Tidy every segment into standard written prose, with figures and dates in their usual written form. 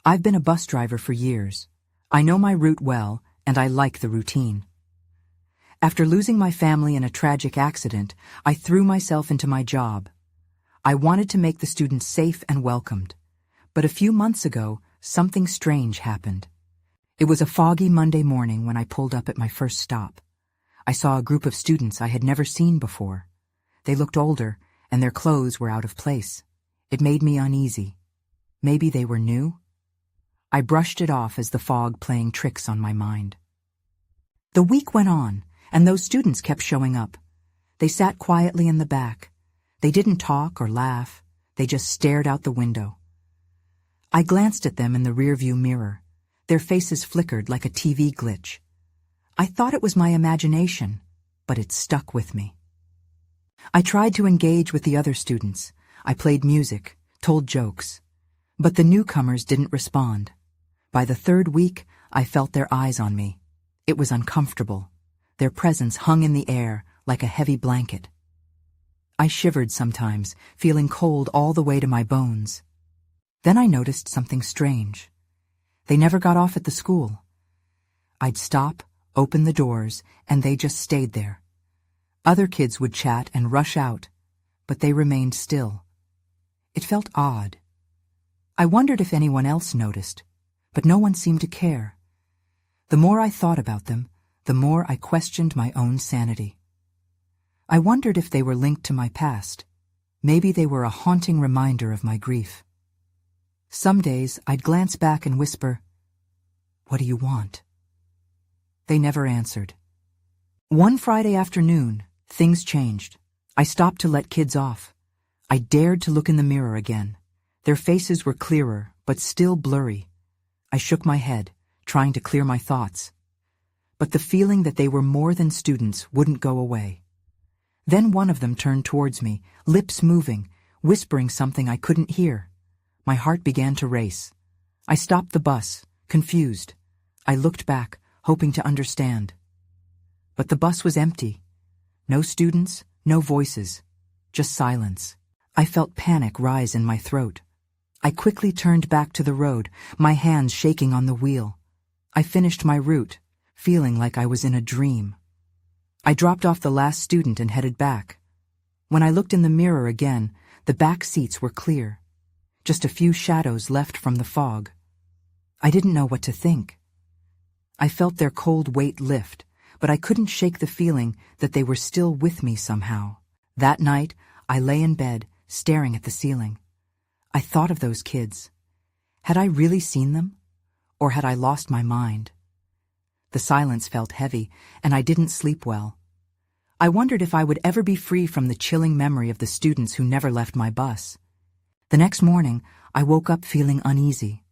I've been a bus driver for years. I know my route well, and I like the routine. After losing my family in a tragic accident, I threw myself into my job. I wanted to make the students safe and welcomed. But a few months ago, something strange happened. It was a foggy Monday morning when I pulled up at my first stop. I saw a group of students I had never seen before. They looked older, and their clothes were out of place. It made me uneasy. Maybe they were new? I brushed it off as the fog playing tricks on my mind. The week went on, and those students kept showing up. They sat quietly in the back. They didn't talk or laugh. They just stared out the window. I glanced at them in the rearview mirror. Their faces flickered like a TV glitch. I thought it was my imagination, but it stuck with me. I tried to engage with the other students. I played music, told jokes. But the newcomers didn't respond. By the third week, I felt their eyes on me. It was uncomfortable. Their presence hung in the air like a heavy blanket. I shivered sometimes, feeling cold all the way to my bones. Then I noticed something strange. They never got off at the school. I'd stop, open the doors, and they just stayed there. Other kids would chat and rush out, but they remained still. It felt odd. I wondered if anyone else noticed, but no one seemed to care. The more I thought about them, the more I questioned my own sanity. I wondered if they were linked to my past. Maybe they were a haunting reminder of my grief. Some days I'd glance back and whisper, "What do you want?" They never answered. One Friday afternoon, things changed. I stopped to let kids off. I dared to look in the mirror again. Their faces were clearer, but still blurry. I shook my head, trying to clear my thoughts. But the feeling that they were more than students wouldn't go away. Then one of them turned towards me, lips moving, whispering something I couldn't hear. My heart began to race. I stopped the bus, confused. I looked back, hoping to understand. But the bus was empty. No students, no voices, just silence. I felt panic rise in my throat. I quickly turned back to the road, my hands shaking on the wheel. I finished my route, feeling like I was in a dream. I dropped off the last student and headed back. When I looked in the mirror again, the back seats were clear. Just a few shadows left from the fog. I didn't know what to think. I felt their cold weight lift, but I couldn't shake the feeling that they were still with me somehow. That night, I lay in bed, staring at the ceiling. I thought of those kids. Had I really seen them? Or had I lost my mind? The silence felt heavy, and I didn't sleep well. I wondered if I would ever be free from the chilling memory of the students who never left my bus. The next morning, I woke up feeling uneasy.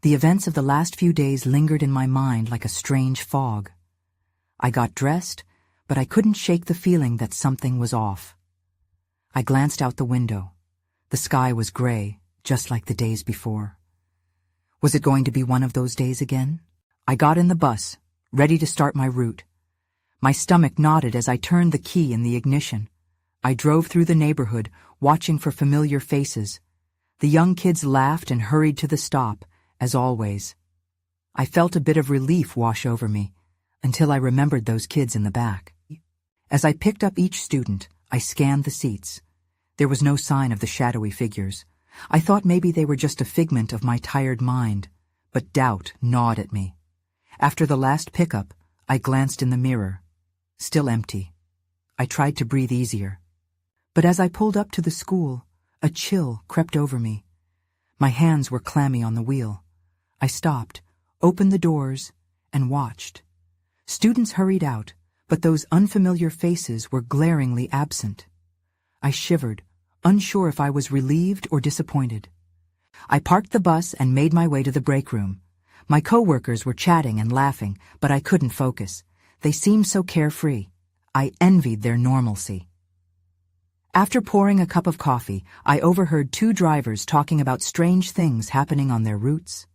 The events of the last few days lingered in my mind like a strange fog. I got dressed, but I couldn't shake the feeling that something was off. I glanced out the window. The sky was gray, just like the days before. Was it going to be one of those days again? I got in the bus, ready to start my route. My stomach knotted as I turned the key in the ignition. I drove through the neighborhood, watching for familiar faces. The young kids laughed and hurried to the stop, as always. I felt a bit of relief wash over me, until I remembered those kids in the back. As I picked up each student, I scanned the seats. There was no sign of the shadowy figures. I thought maybe they were just a figment of my tired mind, but doubt gnawed at me. After the last pickup, I glanced in the mirror. Still empty. I tried to breathe easier. But as I pulled up to the school, a chill crept over me. My hands were clammy on the wheel. I stopped, opened the doors, and watched. Students hurried out, but those unfamiliar faces were glaringly absent. I shivered, unsure if I was relieved or disappointed. I parked the bus and made my way to the break room. My coworkers were chatting and laughing, but I couldn't focus. They seemed so carefree. I envied their normalcy. After pouring a cup of coffee, I overheard two drivers talking about strange things happening on their routes.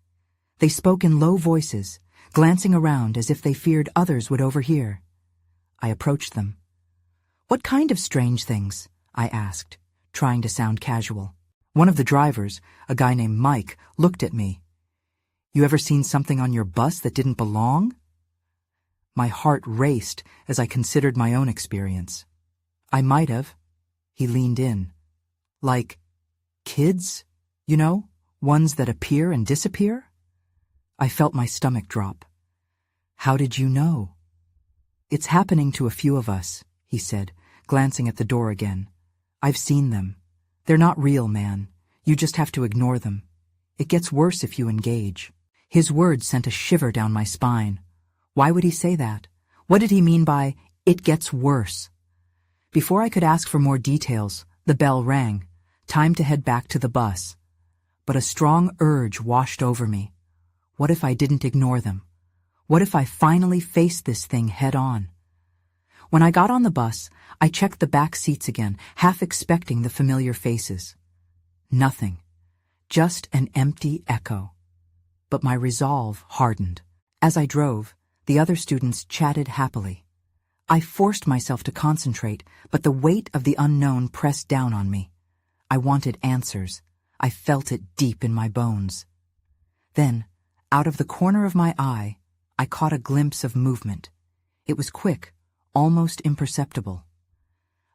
They spoke in low voices, glancing around as if they feared others would overhear. I approached them. "What kind of strange things?" I asked, trying to sound casual. One of the drivers, a guy named Mike, looked at me. "You ever seen something on your bus that didn't belong?" My heart raced as I considered my own experience. "I might have." He leaned in. "Like kids? You know, ones that appear and disappear?" I felt my stomach drop. "How did you know?" "It's happening to a few of us," he said, glancing at the door again. "I've seen them. They're not real, man. You just have to ignore them. It gets worse if you engage." His words sent a shiver down my spine. Why would he say that? What did he mean by, "it gets worse"? Before I could ask for more details, the bell rang. Time to head back to the bus. But a strong urge washed over me. What if I didn't ignore them? What if I finally faced this thing head on? When I got on the bus, I checked the back seats again, half expecting the familiar faces. Nothing. Just an empty echo. But my resolve hardened. As I drove, the other students chatted happily. I forced myself to concentrate, but the weight of the unknown pressed down on me. I wanted answers. I felt it deep in my bones. Then, out of the corner of my eye, I caught a glimpse of movement. It was quick, almost imperceptible.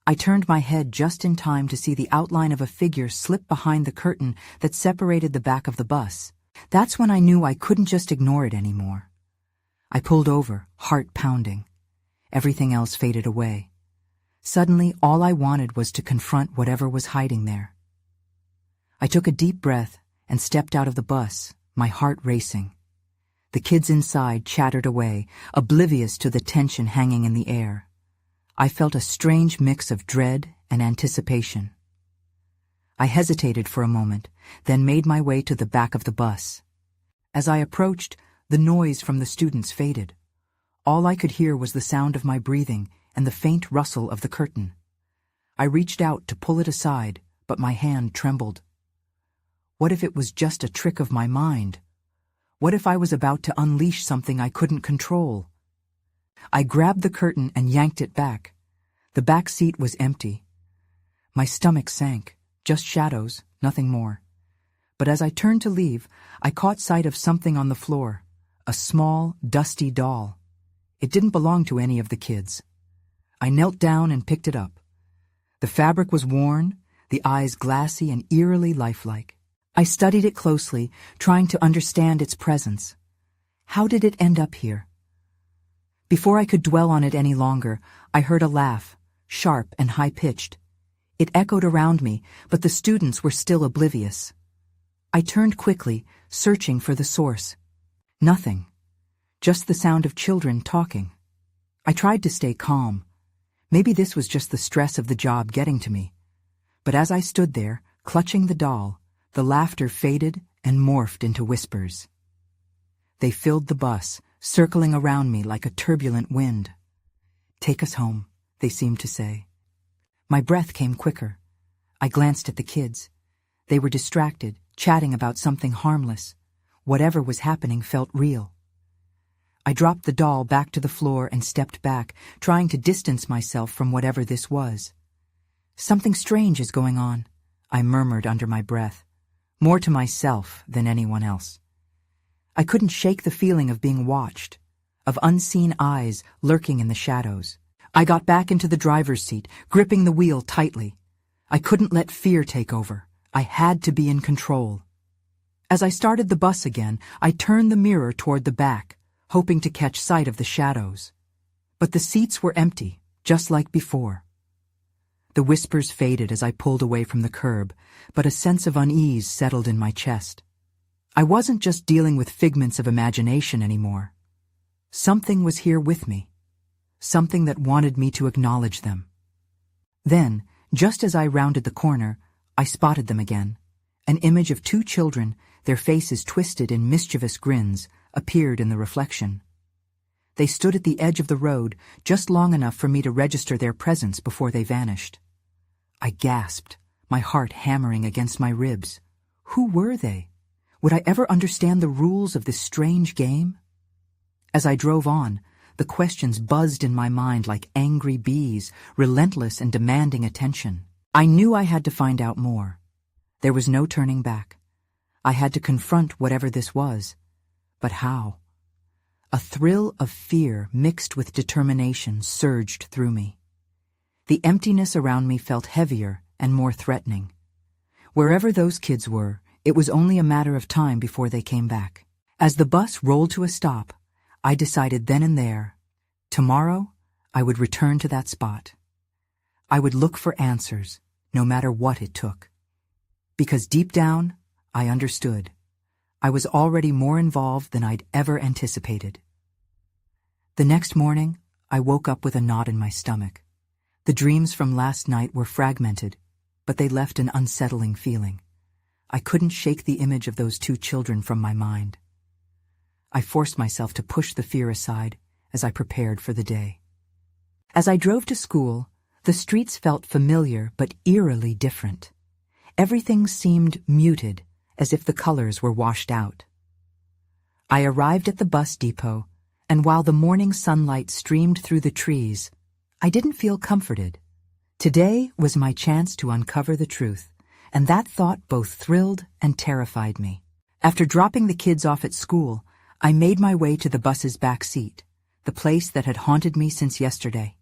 I turned my head just in time to see the outline of a figure slip behind the curtain that separated the back of the bus. That's when I knew I couldn't just ignore it anymore. I pulled over, heart pounding. Everything else faded away. Suddenly, all I wanted was to confront whatever was hiding there. I took a deep breath and stepped out of the bus, my heart racing. The kids inside chattered away, oblivious to the tension hanging in the air. I felt a strange mix of dread and anticipation. I hesitated for a moment, then made my way to the back of the bus. As I approached, the noise from the students faded. All I could hear was the sound of my breathing and the faint rustle of the curtain. I reached out to pull it aside, but my hand trembled. What if it was just a trick of my mind? What if I was about to unleash something I couldn't control? I grabbed the curtain and yanked it back. The back seat was empty. My stomach sank, just shadows, nothing more. But as I turned to leave, I caught sight of something on the floor, a small, dusty doll. It didn't belong to any of the kids. I knelt down and picked it up. The fabric was worn, the eyes glassy and eerily lifelike. I studied it closely, trying to understand its presence. How did it end up here? Before I could dwell on it any longer, I heard a laugh, sharp and high-pitched. It echoed around me, but the students were still oblivious. I turned quickly, searching for the source. Nothing. Just the sound of children talking. I tried to stay calm. Maybe this was just the stress of the job getting to me. But as I stood there, clutching the doll, the laughter faded and morphed into whispers. They filled the bus, circling around me like a turbulent wind. "Take us home," they seemed to say. My breath came quicker. I glanced at the kids. They were distracted, chatting about something harmless. Whatever was happening felt real. I dropped the doll back to the floor and stepped back, trying to distance myself from whatever this was. "Something strange is going on," I murmured under my breath, more to myself than anyone else. I couldn't shake the feeling of being watched, of unseen eyes lurking in the shadows. I got back into the driver's seat, gripping the wheel tightly. I couldn't let fear take over. I had to be in control. As I started the bus again, I turned the mirror toward the back, hoping to catch sight of the shadows. But the seats were empty, just like before. The whispers faded as I pulled away from the curb, but a sense of unease settled in my chest. I wasn't just dealing with figments of imagination anymore. Something was here with me. Something that wanted me to acknowledge them. Then, just as I rounded the corner, I spotted them again. An image of two children, their faces twisted in mischievous grins, appeared in the reflection. They stood at the edge of the road, just long enough for me to register their presence before they vanished. I gasped, my heart hammering against my ribs. Who were they? Would I ever understand the rules of this strange game? As I drove on, the questions buzzed in my mind like angry bees, relentless and demanding attention. I knew I had to find out more. There was no turning back. I had to confront whatever this was. But how? A thrill of fear mixed with determination surged through me. The emptiness around me felt heavier and more threatening. Wherever those kids were, it was only a matter of time before they came back. As the bus rolled to a stop, I decided then and there, tomorrow I would return to that spot. I would look for answers, no matter what it took. Because deep down, I understood. I was already more involved than I'd ever anticipated. The next morning, I woke up with a knot in my stomach. The dreams from last night were fragmented, but they left an unsettling feeling. I couldn't shake the image of those two children from my mind. I forced myself to push the fear aside as I prepared for the day. As I drove to school, the streets felt familiar but eerily different. Everything seemed muted, as if the colors were washed out. I arrived at the bus depot, and while the morning sunlight streamed through the trees, I didn't feel comforted. Today was my chance to uncover the truth, and that thought both thrilled and terrified me. After dropping the kids off at school, I made my way to the bus's back seat, the place that had haunted me since yesterday.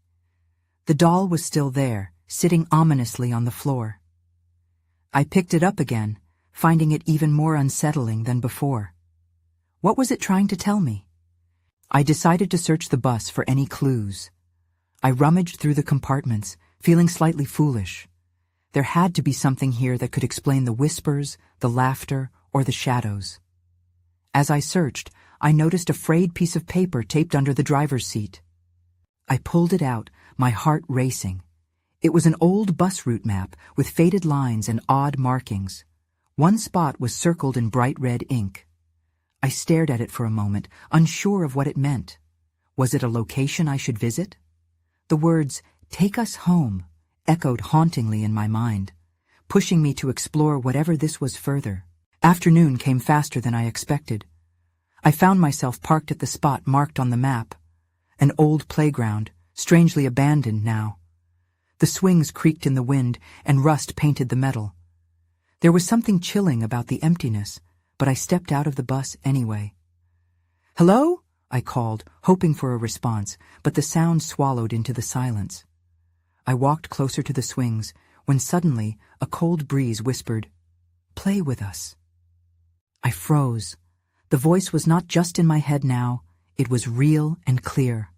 The doll was still there, sitting ominously on the floor. I picked it up again, finding it even more unsettling than before. What was it trying to tell me? I decided to search the bus for any clues. I rummaged through the compartments, feeling slightly foolish. There had to be something here that could explain the whispers, the laughter, or the shadows. As I searched, I noticed a frayed piece of paper taped under the driver's seat. I pulled it out, my heart racing. It was an old bus route map with faded lines and odd markings. One spot was circled in bright red ink. I stared at it for a moment, unsure of what it meant. Was it a location I should visit? The words, "Take us home," echoed hauntingly in my mind, pushing me to explore whatever this was further. Afternoon came faster than I expected. I found myself parked at the spot marked on the map. An old playground, strangely abandoned now. The swings creaked in the wind, and rust painted the metal. There was something chilling about the emptiness, but I stepped out of the bus anyway. "Hello?" I called, hoping for a response, but the sound swallowed into the silence. I walked closer to the swings, when suddenly a cold breeze whispered, "Play with us." I froze. The voice was not just in my head now, it was real and clear.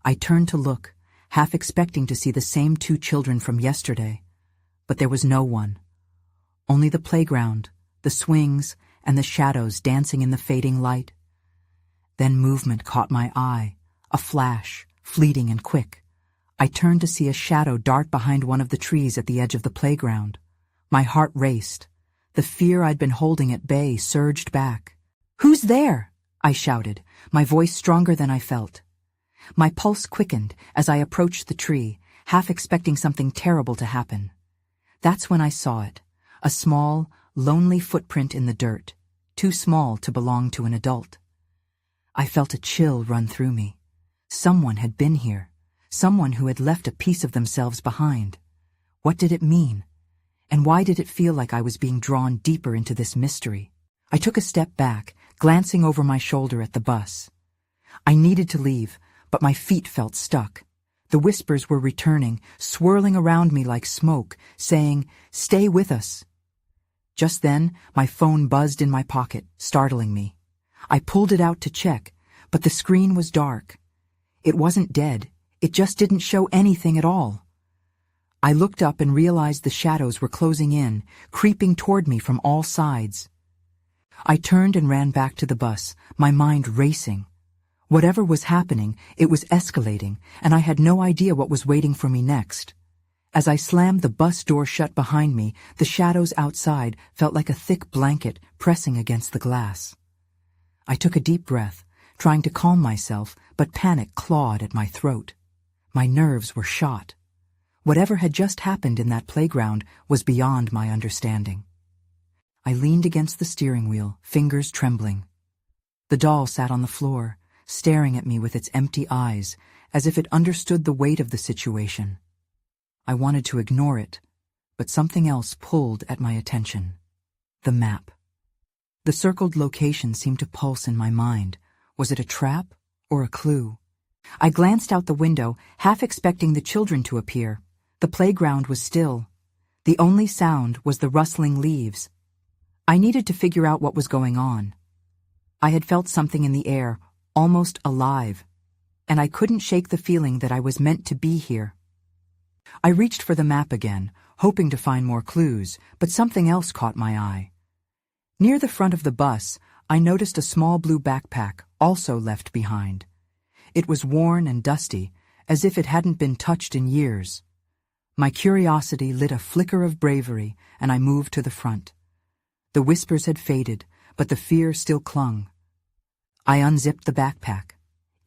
I turned to look, half expecting to see the same two children from yesterday, but there was no one. Only the playground, the swings, and the shadows dancing in the fading light. Then movement caught my eye, a flash, fleeting and quick. I turned to see a shadow dart behind one of the trees at the edge of the playground. My heart raced. The fear I'd been holding at bay surged back. "Who's there?" I shouted, my voice stronger than I felt. My pulse quickened as I approached the tree, half expecting something terrible to happen. That's when I saw it, a small, lonely footprint in the dirt, too small to belong to an adult. I felt a chill run through me. Someone had been here, someone who had left a piece of themselves behind. What did it mean? And why did it feel like I was being drawn deeper into this mystery? I took a step back, glancing over my shoulder at the bus. I needed to leave, but my feet felt stuck. The whispers were returning, swirling around me like smoke, saying, "Stay with us." Just then, my phone buzzed in my pocket, startling me. I pulled it out to check, but the screen was dark. It wasn't dead, it just didn't show anything at all. I looked up and realized the shadows were closing in, creeping toward me from all sides. I turned and ran back to the bus, my mind racing. Whatever was happening, it was escalating, and I had no idea what was waiting for me next. As I slammed the bus door shut behind me, the shadows outside felt like a thick blanket pressing against the glass. I took a deep breath, trying to calm myself, but panic clawed at my throat. My nerves were shot. Whatever had just happened in that playground was beyond my understanding. I leaned against the steering wheel, fingers trembling. The doll sat on the floor, staring at me with its empty eyes, as if it understood the weight of the situation. I wanted to ignore it, But something else pulled at my attention. The map. The circled location seemed to pulse in my mind. Was it a trap or a clue? I glanced out the window, half expecting the children to appear. The playground was still. The only sound was the rustling leaves. I needed to figure out what was going on. I had felt something in the air, almost alive, and I couldn't shake the feeling that I was meant to be here. I reached for the map again, hoping to find more clues, but something else caught my eye. Near the front of the bus, I noticed a small blue backpack, also left behind. It was worn and dusty, as if it hadn't been touched in years. My curiosity lit a flicker of bravery, and I moved to the front. The whispers had faded, but the fear still clung. I unzipped the backpack.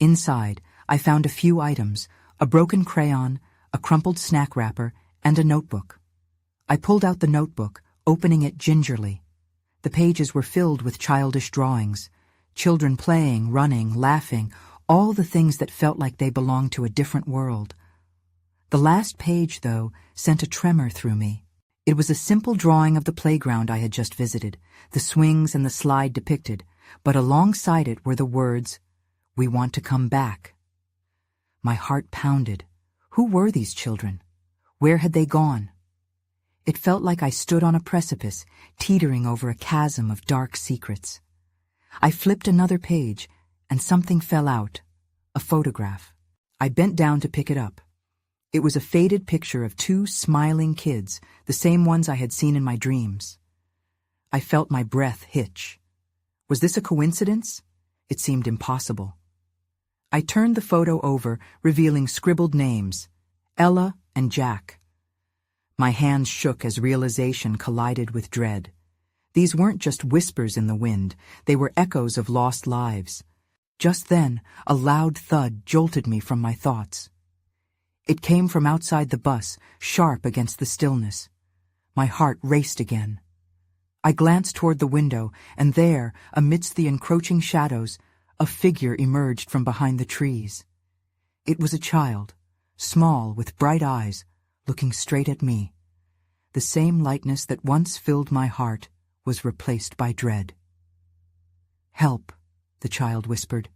Inside, I found a few items: a broken crayon, a crumpled snack wrapper, and a notebook. I pulled out the notebook, opening it gingerly. The pages were filled with childish drawings, children playing, running, laughing, all the things that felt like they belonged to a different world. The last page, though, sent a tremor through me. It was a simple drawing of the playground I had just visited, the swings and the slide depicted, but alongside it were the words, "We want to come back." My heart pounded. Who were these children? Where had they gone? It felt like I stood on a precipice, teetering over a chasm of dark secrets. I flipped another page, and something fell out. A photograph. I bent down to pick it up. It was a faded picture of two smiling kids, the same ones I had seen in my dreams. I felt my breath hitch. Was this a coincidence? It seemed impossible. I turned the photo over, revealing scribbled names: Ella and Jack. My hands shook as realization collided with dread. These weren't just whispers in the wind, they were echoes of lost lives. Just then, a loud thud jolted me from my thoughts. It came from outside the bus, sharp against the stillness. My heart raced again. I glanced toward the window, and there, amidst the encroaching shadows, a figure emerged from behind the trees. It was a child, small, with bright eyes, looking straight at me. The same lightness that once filled my heart was replaced by dread. "Help," the child whispered,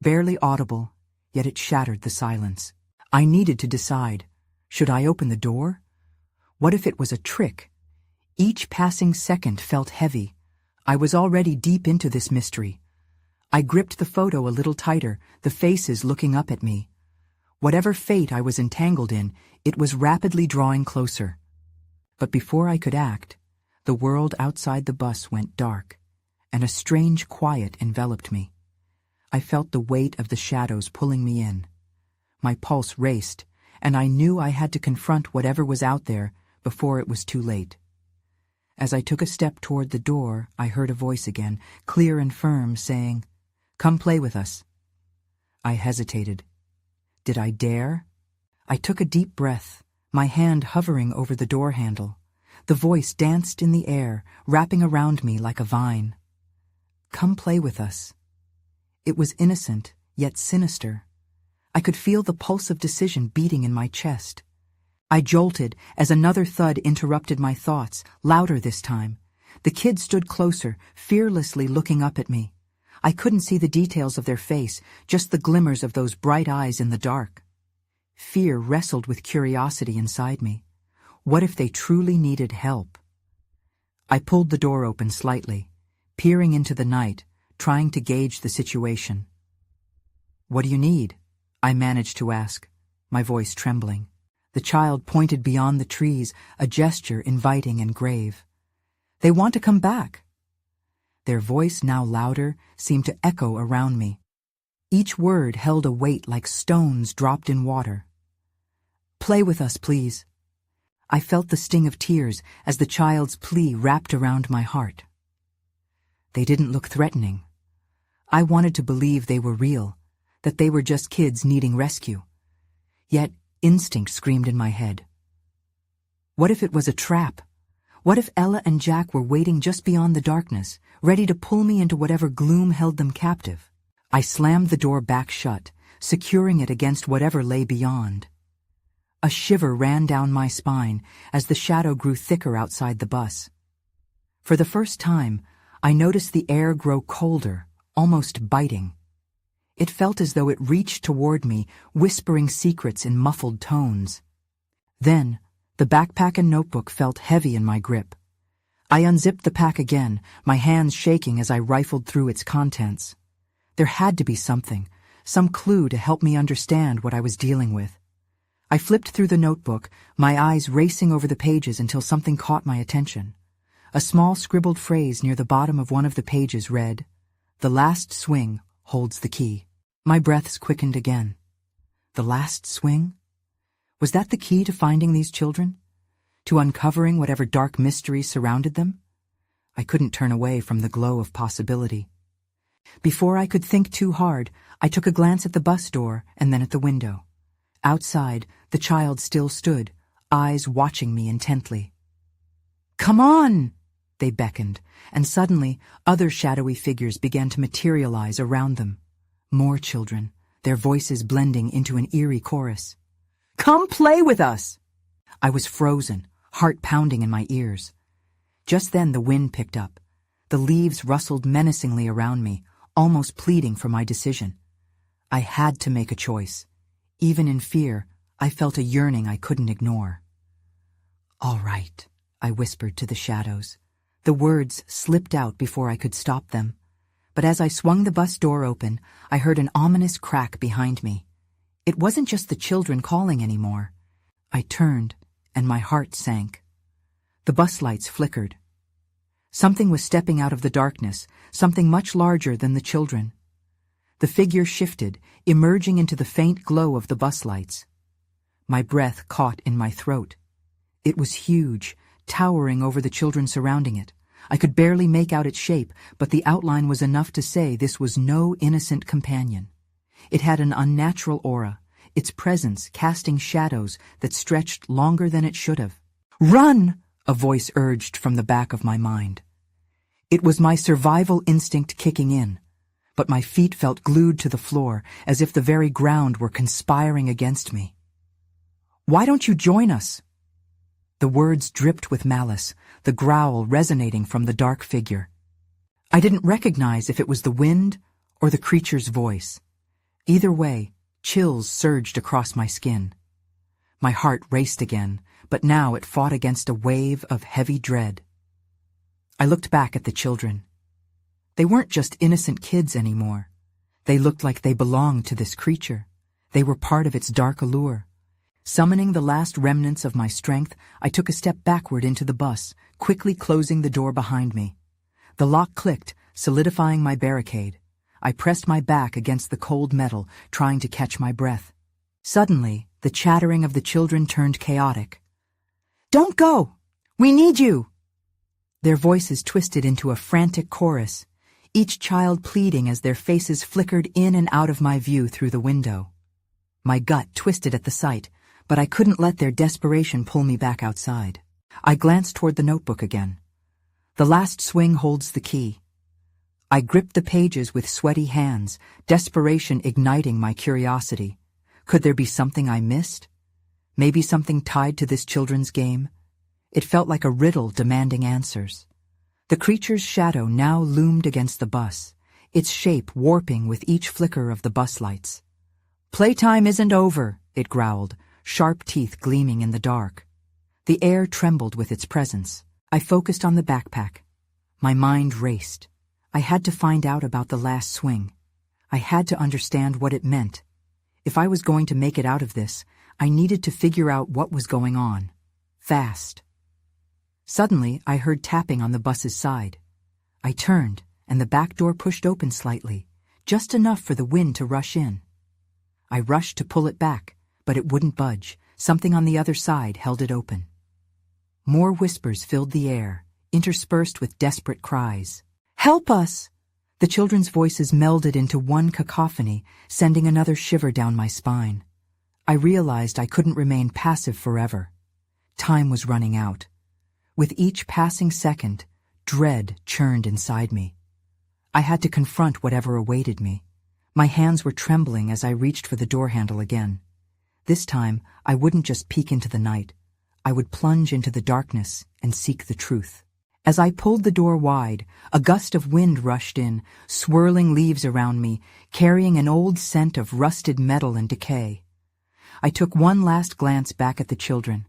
barely audible, yet it shattered the silence. I needed to decide. Should I open the door? What if it was a trick? Each passing second felt heavy. I was already deep into this mystery. I gripped the photo a little tighter, the faces looking up at me. Whatever fate I was entangled in, it was rapidly drawing closer. But before I could act, the world outside the bus went dark, and a strange quiet enveloped me. I felt the weight of the shadows pulling me in. My pulse raced, and I knew I had to confront whatever was out there before it was too late. As I took a step toward the door, I heard a voice again, clear and firm, saying, "Come play with us." I hesitated. Did I dare? I took a deep breath, my hand hovering over the door handle. The voice danced in the air, wrapping around me like a vine. Come play with us. It was innocent, yet sinister. I could feel the pulse of decision beating in my chest. I jolted as another thud interrupted my thoughts, louder this time. The kids stood closer, fearlessly looking up at me. I couldn't see the details of their face, just the glimmers of those bright eyes in the dark. Fear wrestled with curiosity inside me. What if they truly needed help? I pulled the door open slightly, peering into the night, trying to gauge the situation. "What do you need?" I managed to ask, my voice trembling. The child pointed beyond the trees, a gesture inviting and grave. "They want to come back." Their voice, now louder, seemed to echo around me. Each word held a weight like stones dropped in water. "Play with us, please." I felt the sting of tears as the child's plea wrapped around my heart. They didn't look threatening. I wanted to believe they were real, that they were just kids needing rescue. Yet instinct screamed in my head. What if it was a trap? What if Ella and Jack were waiting just beyond the darkness, ready to pull me into whatever gloom held them captive? I slammed the door back shut, securing it against whatever lay beyond. A shiver ran down my spine as the shadow grew thicker outside the bus. For the first time, I noticed the air grow colder, almost biting. It felt as though it reached toward me, whispering secrets in muffled tones. Then, the backpack and notebook felt heavy in my grip. I unzipped the pack again, my hands shaking as I rifled through its contents. There had to be something, some clue to help me understand what I was dealing with. I flipped through the notebook, my eyes racing over the pages until something caught my attention. A small scribbled phrase near the bottom of one of the pages read, "The last swing holds the key." My breaths quickened again. The last swing? Was that the key to finding these children? To uncovering whatever dark mystery surrounded them? I couldn't turn away from the glow of possibility. Before I could think too hard, I took a glance at the bus door and then at the window. Outside, the child still stood, eyes watching me intently. "Come on!" they beckoned, and suddenly other shadowy figures began to materialize around them. More children, their voices blending into an eerie chorus. "Come play with us!" I was frozen, heart pounding in my ears. Just then the wind picked up. The leaves rustled menacingly around me, almost pleading for my decision. I had to make a choice. Even in fear, I felt a yearning I couldn't ignore. "All right," I whispered to the shadows. The words slipped out before I could stop them. But as I swung the bus door open, I heard an ominous crack behind me. It wasn't just the children calling anymore. I turned, and my heart sank. The bus lights flickered. Something was stepping out of the darkness, something much larger than the children. The figure shifted, emerging into the faint glow of the bus lights. My breath caught in my throat. It was huge, towering over the children surrounding it. I could barely make out its shape, but the outline was enough to say this was no innocent companion. It had an unnatural aura, its presence casting shadows that stretched longer than it should have. "Run!" a voice urged from the back of my mind. It was my survival instinct kicking in, but my feet felt glued to the floor as if the very ground were conspiring against me. "Why don't you join us?" The words dripped with malice, the growl resonating from the dark figure. I didn't recognize if it was the wind or the creature's voice. Either way, chills surged across my skin. My heart raced again, but now it fought against a wave of heavy dread. I looked back at the children. They weren't just innocent kids anymore. They looked like they belonged to this creature. They were part of its dark allure. Summoning the last remnants of my strength, I took a step backward into the bus, quickly closing the door behind me. The lock clicked, solidifying my barricade. I pressed my back against the cold metal, trying to catch my breath. Suddenly, the chattering of the children turned chaotic. "Don't go! We need you!" Their voices twisted into a frantic chorus, each child pleading as their faces flickered in and out of my view through the window. My gut twisted at the sight, but I couldn't let their desperation pull me back outside. I glanced toward the notebook again. The last swing holds the key. I gripped the pages with sweaty hands, desperation igniting my curiosity. Could there be something I missed? Maybe something tied to this children's game? It felt like a riddle demanding answers. The creature's shadow now loomed against the bus, its shape warping with each flicker of the bus lights. "Playtime isn't over," it growled, sharp teeth gleaming in the dark. The air trembled with its presence. I focused on the backpack. My mind raced. I had to find out about the last swing. I had to understand what it meant. If I was going to make it out of this, I needed to figure out what was going on. Fast. Suddenly, I heard tapping on the bus's side. I turned, and the back door pushed open slightly, just enough for the wind to rush in. I rushed to pull it back, but it wouldn't budge. Something on the other side held it open. More whispers filled the air, interspersed with desperate cries. "Help us!" The children's voices melded into one cacophony, sending another shiver down my spine. I realized I couldn't remain passive forever. Time was running out. With each passing second, dread churned inside me. I had to confront whatever awaited me. My hands were trembling as I reached for the door handle again. This time, I wouldn't just peek into the night. I would plunge into the darkness and seek the truth. As I pulled the door wide, a gust of wind rushed in, swirling leaves around me, carrying an old scent of rusted metal and decay. I took one last glance back at the children.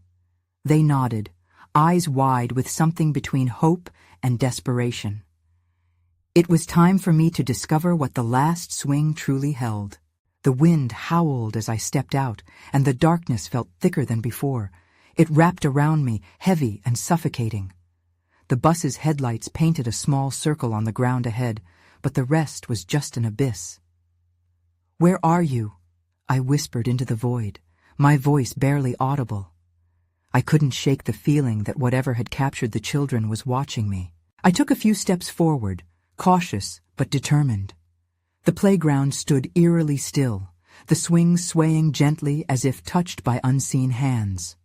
They nodded, eyes wide with something between hope and desperation. It was time for me to discover what the last swing truly held. The wind howled as I stepped out, and the darkness felt thicker than before. It wrapped around me, heavy and suffocating. The bus's headlights painted a small circle on the ground ahead, but the rest was just an abyss. "Where are you?" I whispered into the void, my voice barely audible. I couldn't shake the feeling that whatever had captured the children was watching me. I took a few steps forward, cautious but determined. The playground stood eerily still, the swings swaying gently as if touched by unseen hands.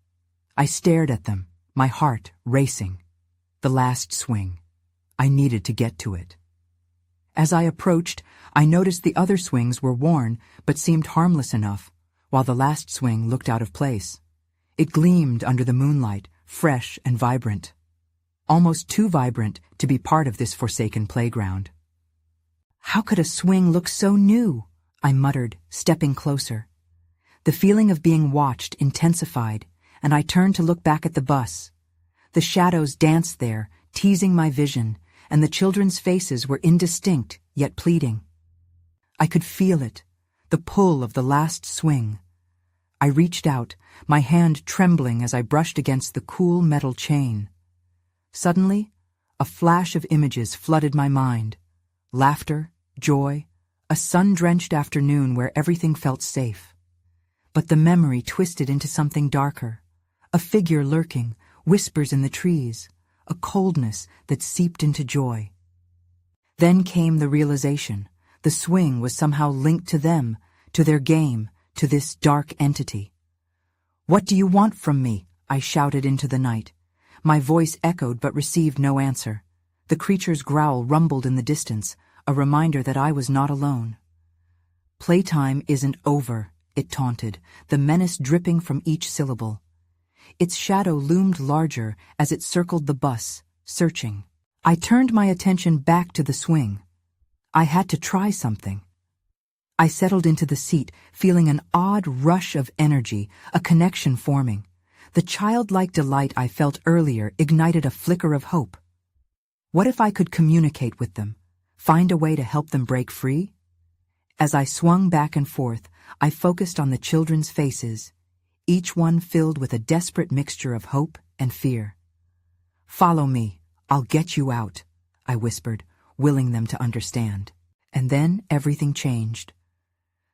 I stared at them, my heart racing. The last swing. I needed to get to it. As I approached, I noticed the other swings were worn but seemed harmless enough, while the last swing looked out of place. It gleamed under the moonlight, fresh and vibrant. Almost too vibrant to be part of this forsaken playground. "How could a swing look so new?" I muttered, stepping closer. The feeling of being watched intensified, and I turned to look back at the bus. The shadows danced there, teasing my vision, and the children's faces were indistinct, yet pleading. I could feel it, the pull of the last swing. I reached out, my hand trembling as I brushed against the cool metal chain. Suddenly, a flash of images flooded my mind. Laughter, joy, a sun-drenched afternoon where everything felt safe. But the memory twisted into something darker. A figure lurking, whispers in the trees, a coldness that seeped into joy. Then came the realization. The swing was somehow linked to them, to their game, to this dark entity. "What do you want from me?" I shouted into the night. My voice echoed but received no answer. The creature's growl rumbled in the distance, a reminder that I was not alone. "Playtime isn't over," it taunted, the menace dripping from each syllable. Its shadow loomed larger as it circled the bus, searching. I turned my attention back to the swing. I had to try something. I settled into the seat, feeling an odd rush of energy, a connection forming. The childlike delight I felt earlier ignited a flicker of hope. What if I could communicate with them, find a way to help them break free? As I swung back and forth, I focused on the children's faces, each one filled with a desperate mixture of hope and fear. "Follow me, I'll get you out," I whispered, willing them to understand. And then everything changed.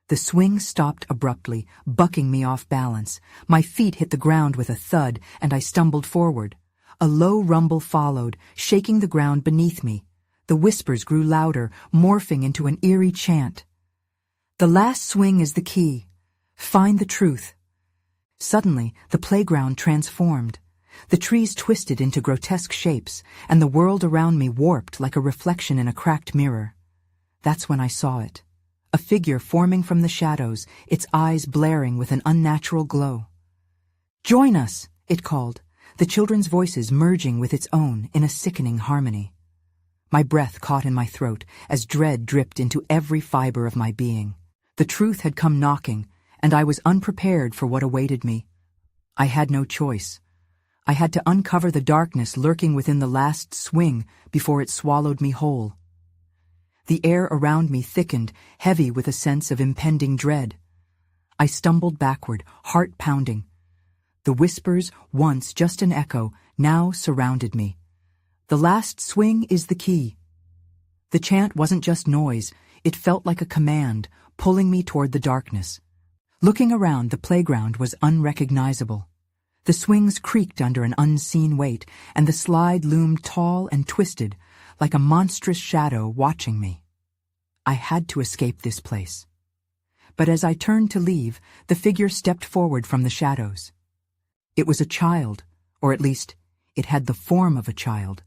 The swing stopped abruptly, bucking me off balance. My feet hit the ground with a thud, and I stumbled forward. A low rumble followed, shaking the ground beneath me. The whispers grew louder, morphing into an eerie chant. "The last swing is the key. Find the truth." Suddenly, the playground transformed. The trees twisted into grotesque shapes, and the world around me warped like a reflection in a cracked mirror. That's when I saw it. A figure forming from the shadows, its eyes blaring with an unnatural glow. "Join us," it called, the children's voices merging with its own in a sickening harmony. My breath caught in my throat as dread dripped into every fiber of my being. The truth had come knocking, and I was unprepared for what awaited me. I had no choice. I had to uncover the darkness lurking within the last swing before it swallowed me whole. The air around me thickened, heavy with a sense of impending dread. I stumbled backward, heart pounding. The whispers, once just an echo, now surrounded me. "The last swing is the key." The chant wasn't just noise, it felt like a command, pulling me toward the darkness. Looking around, the playground was unrecognizable. The swings creaked under an unseen weight, and the slide loomed tall and twisted, like a monstrous shadow watching me. I had to escape this place. But as I turned to leave, the figure stepped forward from the shadows. It was a child, or at least, it had the form of a child.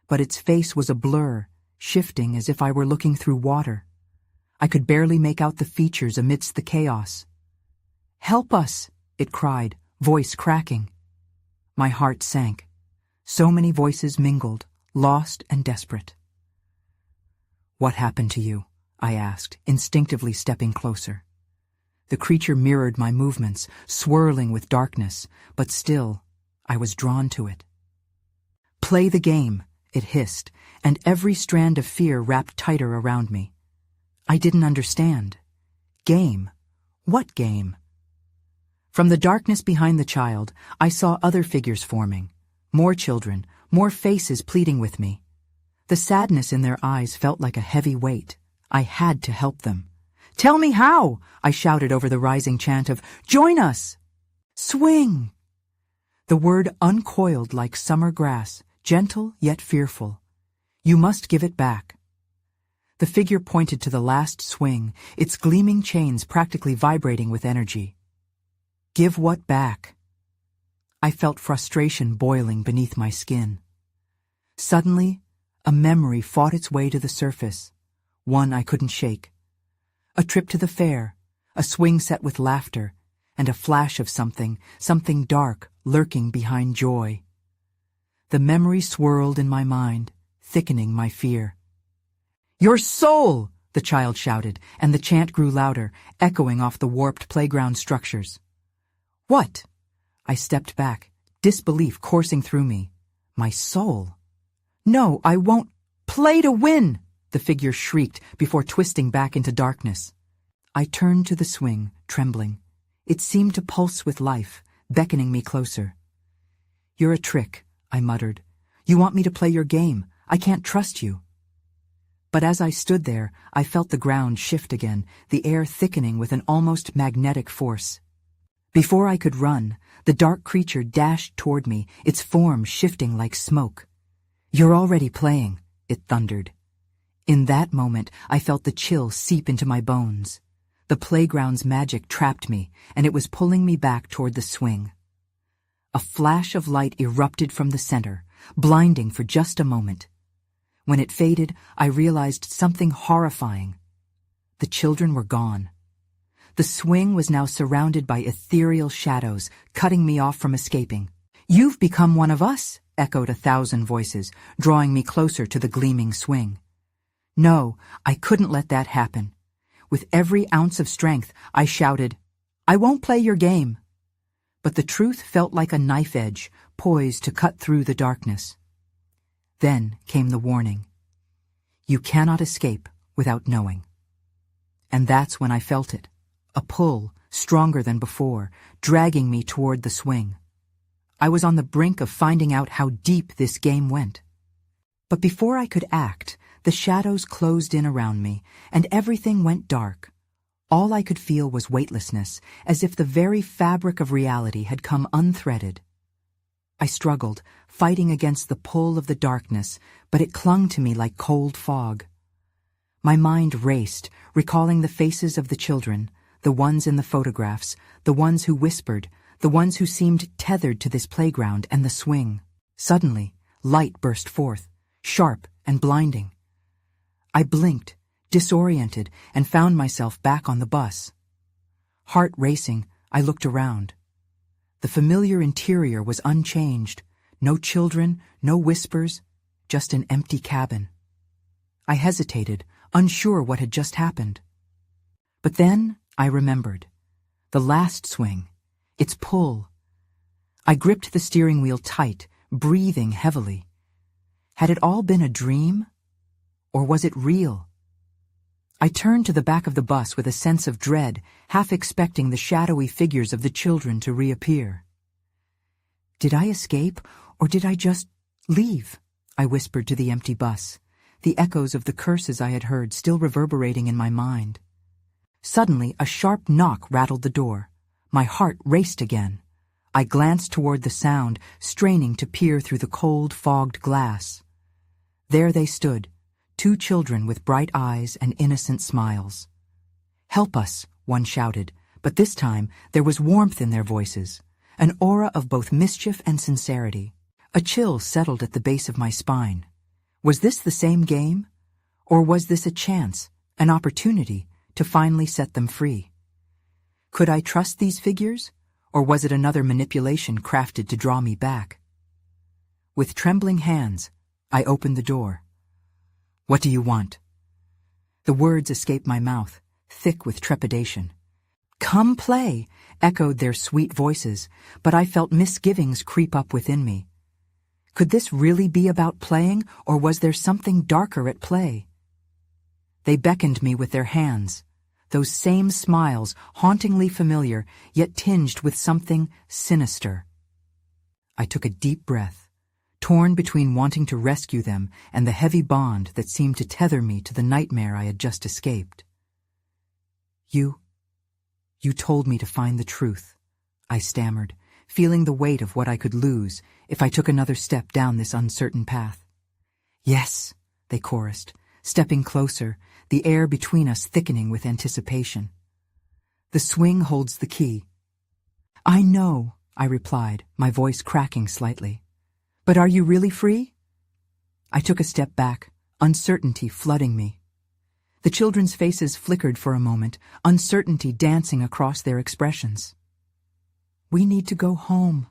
But its face was a blur, shifting as if I were looking through water. I could barely make out the features amidst the chaos. "Help us!" it cried, voice cracking. My heart sank. So many voices mingled, lost and desperate. "What happened to you?" I asked, instinctively stepping closer. The creature mirrored my movements, swirling with darkness, but still, I was drawn to it. "Play the game," it hissed, and every strand of fear wrapped tighter around me. I didn't understand. Game? What game? From the darkness behind the child, I saw other figures forming. More children, more faces pleading with me. The sadness in their eyes felt like a heavy weight. I had to help them. "Tell me how!" I shouted over the rising chant of, "Join us!" "Swing!" The word uncoiled like summer grass, gentle yet fearful. "You must give it back." The figure pointed to the last swing, its gleaming chains practically vibrating with energy. Give what back? I felt frustration boiling beneath my skin. Suddenly, a memory fought its way to the surface, one I couldn't shake. A trip to the fair, a swing set with laughter, and a flash of something dark lurking behind joy. The memory swirled in my mind, thickening my fear. "Your soul!" the child shouted, and the chant grew louder, echoing off the warped playground structures. "What?" I stepped back, disbelief coursing through me. My soul? "No, I won't. Play to win!" the figure shrieked before twisting back into darkness. I turned to the swing, trembling. It seemed to pulse with life, beckoning me closer. "You're a trick," I muttered. "You want me to play your game. I can't trust you." But as I stood there, I felt the ground shift again, the air thickening with an almost magnetic force. Before I could run, the dark creature dashed toward me, its form shifting like smoke. "You're already playing," it thundered. In that moment, I felt the chill seep into my bones. The playground's magic trapped me, and it was pulling me back toward the swing. A flash of light erupted from the center, blinding for just a moment. When it faded, I realized something horrifying. The children were gone. The swing was now surrounded by ethereal shadows, cutting me off from escaping. "You've become one of us," echoed 1,000 voices, drawing me closer to the gleaming swing. No, I couldn't let that happen. With every ounce of strength, I shouted, "I won't play your game." But the truth felt like a knife edge, poised to cut through the darkness. Then came the warning. You cannot escape without knowing. And that's when I felt it. A pull, stronger than before, dragging me toward the swing. I was on the brink of finding out how deep this game went. But before I could act, the shadows closed in around me, and everything went dark. All I could feel was weightlessness, as if the very fabric of reality had come unthreaded. I struggled, fighting against the pull of the darkness, but it clung to me like cold fog. My mind raced, recalling the faces of the children, the ones in the photographs, the ones who whispered, the ones who seemed tethered to this playground and the swing. Suddenly, light burst forth, sharp and blinding. I blinked, disoriented, and found myself back on the bus. Heart racing, I looked around. The familiar interior was unchanged. No children, no whispers, just an empty cabin. I hesitated, unsure what had just happened. But then I remembered. The last swing, its pull. I gripped the steering wheel tight, breathing heavily. Had it all been a dream? Or was it real? I turned to the back of the bus with a sense of dread, half expecting the shadowy figures of the children to reappear. Did I escape, or did I just leave? I whispered to the empty bus, the echoes of the curses I had heard still reverberating in my mind. Suddenly, a sharp knock rattled the door. My heart raced again. I glanced toward the sound, straining to peer through the cold, fogged glass. There they stood, 2 children with bright eyes and innocent smiles. "Help us," one shouted, but this time there was warmth in their voices, an aura of both mischief and sincerity. A chill settled at the base of my spine. Was this the same game? Or was this a chance, an opportunity, to finally set them free? Could I trust these figures, or was it another manipulation crafted to draw me back? With trembling hands, I opened the door. "What do you want?" The words escaped my mouth, thick with trepidation. "Come play," echoed their sweet voices, but I felt misgivings creep up within me. Could this really be about playing, or was there something darker at play? They beckoned me with their hands, those same smiles, hauntingly familiar, yet tinged with something sinister. I took a deep breath, torn between wanting to rescue them and the heavy bond that seemed to tether me to the nightmare I had just escaped. You told me to find the truth," I stammered, feeling the weight of what I could lose if I took another step down this uncertain path. "Yes," they chorused, stepping closer, the air between us thickening with anticipation. "The swing holds the key." "I know," I replied, my voice cracking slightly. "But are you really free?" I took a step back, uncertainty flooding me. The children's faces flickered for a moment, uncertainty dancing across their expressions. "We need to go home,"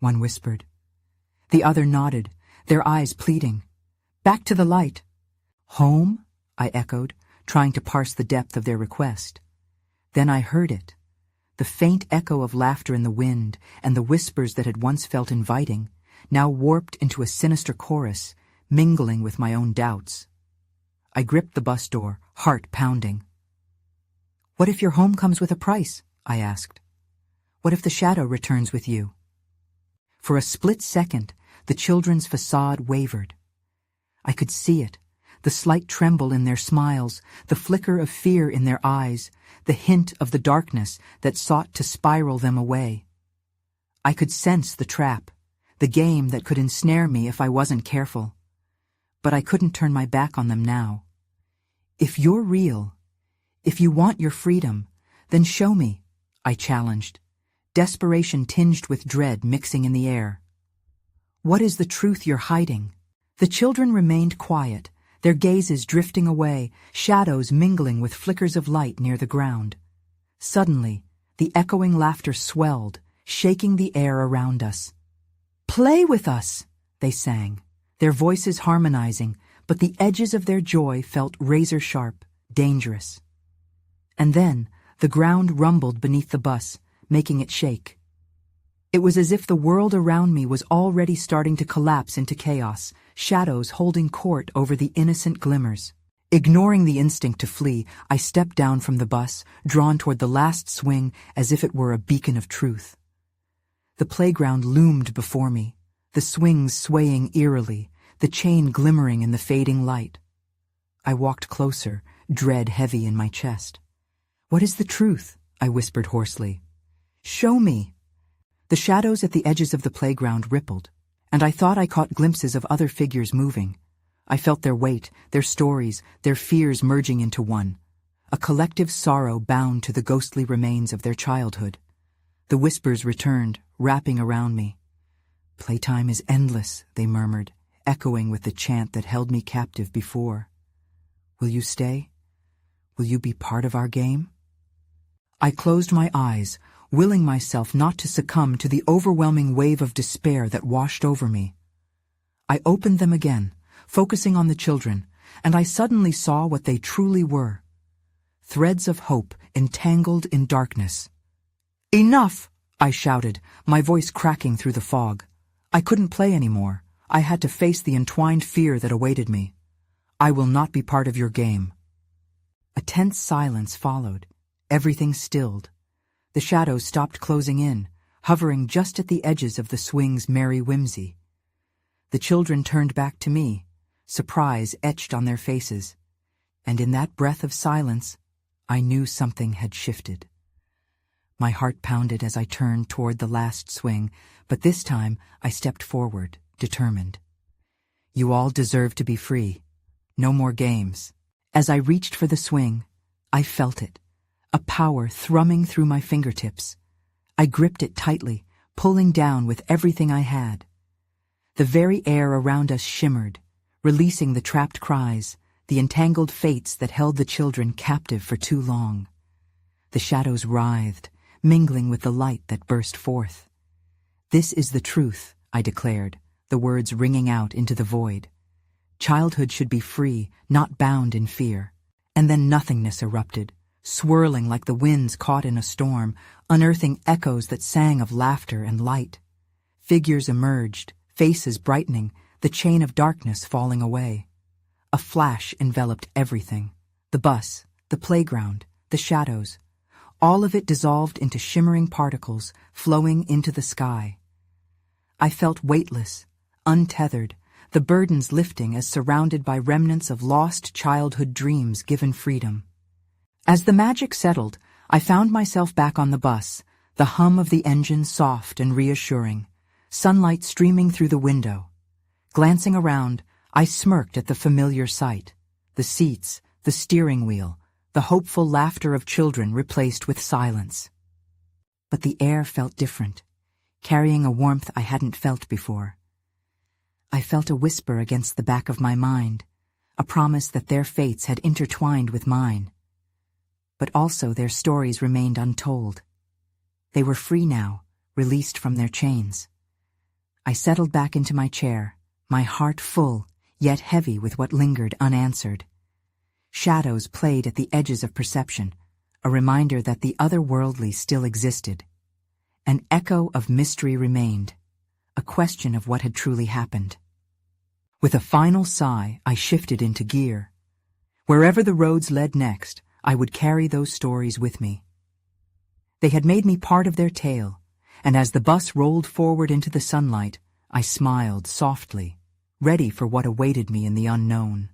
one whispered. The other nodded, their eyes pleading. "Back to the light." "Home?" I echoed, trying to parse the depth of their request. Then I heard it, the faint echo of laughter in the wind and the whispers that had once felt inviting, now warped into a sinister chorus, mingling with my own doubts. I gripped the bus door, heart pounding. "What if your home comes with a price?" I asked. "What if the shadow returns with you?" For a split second, the children's facade wavered. I could see it, the slight tremble in their smiles, the flicker of fear in their eyes, the hint of the darkness that sought to spiral them away. I could sense the trap, the game that could ensnare me if I wasn't careful. But I couldn't turn my back on them now. "If you're real, if you want your freedom, then show me," I challenged, desperation tinged with dread mixing in the air. "What is the truth you're hiding?" The children remained quiet, their gazes drifting away, shadows mingling with flickers of light near the ground. Suddenly, the echoing laughter swelled, shaking the air around us. "Play with us," they sang, their voices harmonizing, but the edges of their joy felt razor-sharp, dangerous. And then, the ground rumbled beneath the bus, making it shake. It was as if the world around me was already starting to collapse into chaos, shadows holding court over the innocent glimmers. Ignoring the instinct to flee, I stepped down from the bus, drawn toward the last swing as if it were a beacon of truth. The playground loomed before me, the swings swaying eerily, the chain glimmering in the fading light. I walked closer, dread heavy in my chest. "What is the truth?" I whispered hoarsely. "Show me." The shadows at the edges of the playground rippled, and I thought I caught glimpses of other figures moving. I felt their weight, their stories, their fears merging into one, a collective sorrow bound to the ghostly remains of their childhood. The whispers returned, wrapping around me. "Playtime is endless," they murmured, echoing with the chant that held me captive before. "Will you stay? Will you be part of our game?" I closed my eyes, willing myself not to succumb to the overwhelming wave of despair that washed over me. I opened them again, focusing on the children, and I suddenly saw what they truly were. Threads of hope entangled in darkness. "Enough!" I shouted, my voice cracking through the fog. I couldn't play anymore. I had to face the entwined fear that awaited me. "I will not be part of your game." A tense silence followed. Everything stilled. The shadows stopped closing in, hovering just at the edges of the swing's merry whimsy. The children turned back to me, surprise etched on their faces, and in that breath of silence, I knew something had shifted. My heart pounded as I turned toward the last swing, but this time I stepped forward, determined. "You all deserve to be free. No more games." As I reached for the swing, I felt it, a power thrumming through my fingertips. I gripped it tightly, pulling down with everything I had. The very air around us shimmered, releasing the trapped cries, the entangled fates that held the children captive for too long. The shadows writhed, mingling with the light that burst forth. "This is the truth," I declared, the words ringing out into the void. Childhood should be free, not bound in fear. And then nothingness erupted, swirling like the winds caught in a storm, unearthing echoes that sang of laughter and light. Figures emerged, faces brightening, the chain of darkness falling away. A flash enveloped everything. The bus, the playground, the shadows. All of it dissolved into shimmering particles, flowing into the sky. I felt weightless, untethered, the burdens lifting as surrounded by remnants of lost childhood dreams given freedom. As the magic settled, I found myself back on the bus, the hum of the engine soft and reassuring, sunlight streaming through the window. Glancing around, I smirked at the familiar sight, the seats, the steering wheel, the hopeful laughter of children replaced with silence. But the air felt different, carrying a warmth I hadn't felt before. I felt a whisper against the back of my mind, a promise that their fates had intertwined with mine. But also their stories remained untold. They were free now, released from their chains. I settled back into my chair, my heart full, yet heavy with what lingered unanswered. Shadows played at the edges of perception, a reminder that the otherworldly still existed. An echo of mystery remained, a question of what had truly happened. With a final sigh, I shifted into gear. Wherever the roads led next, I would carry those stories with me. They had made me part of their tale, and as the bus rolled forward into the sunlight, I smiled softly, ready for what awaited me in the unknown.